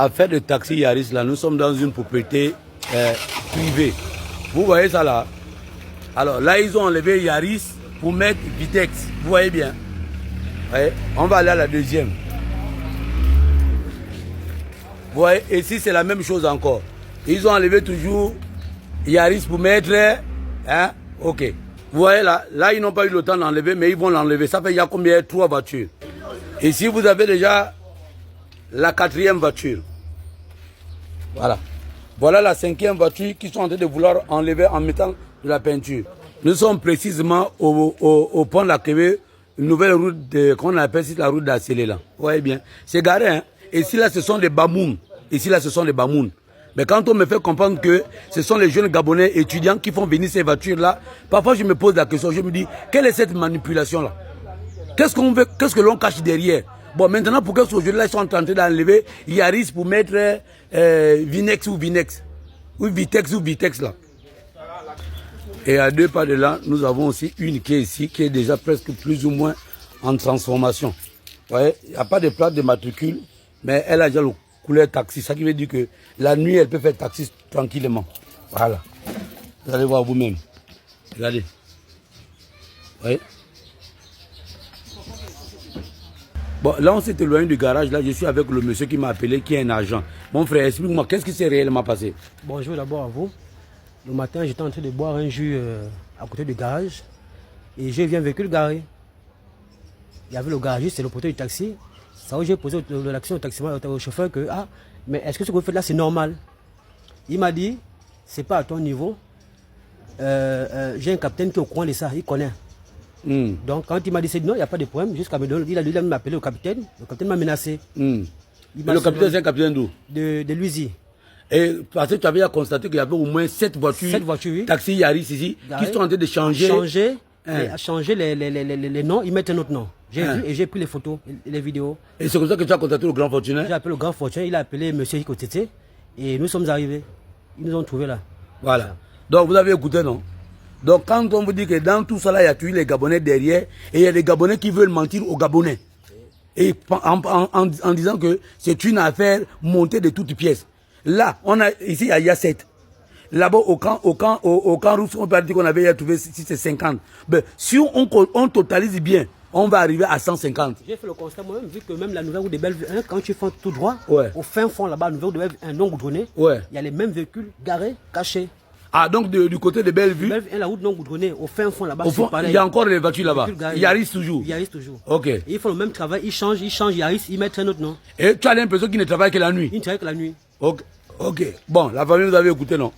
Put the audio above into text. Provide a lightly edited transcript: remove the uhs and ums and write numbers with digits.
affaire de taxi Yaris, là, nous sommes dans une propriété privée. Vous voyez ça là? Alors là, ils ont enlevé Yaris pour mettre Vitex. Vous voyez bien? Ouais. On va aller à la deuxième. Vous voyez, ici c'est la même chose encore. Ils ont enlevé toujours Yaris pour mettre... Hein? Ok. Vous voyez là, ils n'ont pas eu le temps d'enlever, mais ils vont l'enlever. Ça fait il y a combien? 3 voitures. Ici vous avez déjà la 4e voiture. Voilà. Voilà la 5e voiture qui sont en train de vouloir enlever en mettant de la peinture. Nous sommes précisément au pont de la Québec, une nouvelle route qu'on appelle ici la route d'Acélé là. Vous voyez bien. C'est garé, hein. Ici là ce sont des bamouns. Ici là ce sont des bamouns. Mais quand on me fait comprendre que ce sont les jeunes Gabonais étudiants qui font venir ces voitures-là, parfois je me pose la question, je me dis, quelle est cette manipulation-là? Qu'est-ce qu'on veut, qu'est-ce que l'on cache derrière? Bon, maintenant, pourquoi aujourd'hui-là, ils sont en train d'enlever Yaris pour mettre Vinex ou Vinex? Ou Vitex ou Vitex, là. Et à 2 pas de là, nous avons aussi une qui est ici, qui est déjà presque plus ou moins en transformation. Vous voyez, il n'y a pas de plaque de matricule, mais elle a déjà le couleur taxi. Ça qui veut dire que la nuit, elle peut faire taxi tranquillement. Voilà. Vous allez voir vous-même. Regardez. Vous voyez? Bon, là, on s'est éloigné du garage. Là, je suis avec le monsieur qui m'a appelé, qui est un agent. Mon frère, explique-moi, qu'est-ce qui s'est réellement passé? Bonjour d'abord à vous. Le matin, j'étais en train de boire un jus à côté du garage. Et j'ai vu un véhicule garé. Il y avait le garagiste, c'est le porteur du taxi. Ça où j'ai posé l'action au taximan, au chauffeur, que, ah, mais est-ce que ce que vous faites là, c'est normal? Il m'a dit, c'est pas à ton niveau. J'ai un capitaine qui est au courant de ça, il connaît. Donc quand il m'a dit non, il n'y a pas de problème, jusqu'à me donner, il a même appelé le capitaine m'a menacé. Et le capitaine, c'est un capitaine d'où? De Luizy. Et parce que tu avais constaté qu'il y avait au moins 7 voitures, 7 voitures, oui. Taxi Yaris ici, qui sont en train de changer. Changer les noms, ils mettent un autre nom. J'ai vu et j'ai pris les photos, les vidéos. Et c'est comme ça que tu as contacté le grand fortuné? J'ai appelé le grand fortuné, il a appelé M. Hiko Tete et nous sommes arrivés. Ils nous ont trouvés là. Voilà. Donc vous avez écouté, non? Donc quand on vous dit que dans tout ça là, il y a tué les Gabonais derrière, et il y a des Gabonais qui veulent mentir aux Gabonais. Et en disant que c'est une affaire montée de toutes pièces. Là, on a ici, il y a 7. Là-bas, au camp russe, on peut dire qu'on avait trouvé 50. Mais si on totalise bien, on va arriver à 150. J'ai fait le constat moi-même, vu que même la nouvelle route de Bellevue 1, quand tu fais tout droit, ouais, au fin fond là-bas, la nouvelle route de Bellevue 1 non goudronnée, ouais, il y a les mêmes véhicules garés, cachés. Ah, donc du côté de Bellevue. Bellevue 1, la route non goudronnée, au fin fond là-bas, au fond, il y a encore les voitures là-bas. Il Yaris toujours. Il Yaris toujours. Ok. Et ils font le même travail, ils changent Yaris, ils mettent un autre nom. Et tu as l'impression qu'ils ne travaillent que la nuit? Ils ne travaillent que la nuit. Ok. Ok. Bon, la famille, vous avez écouté, non?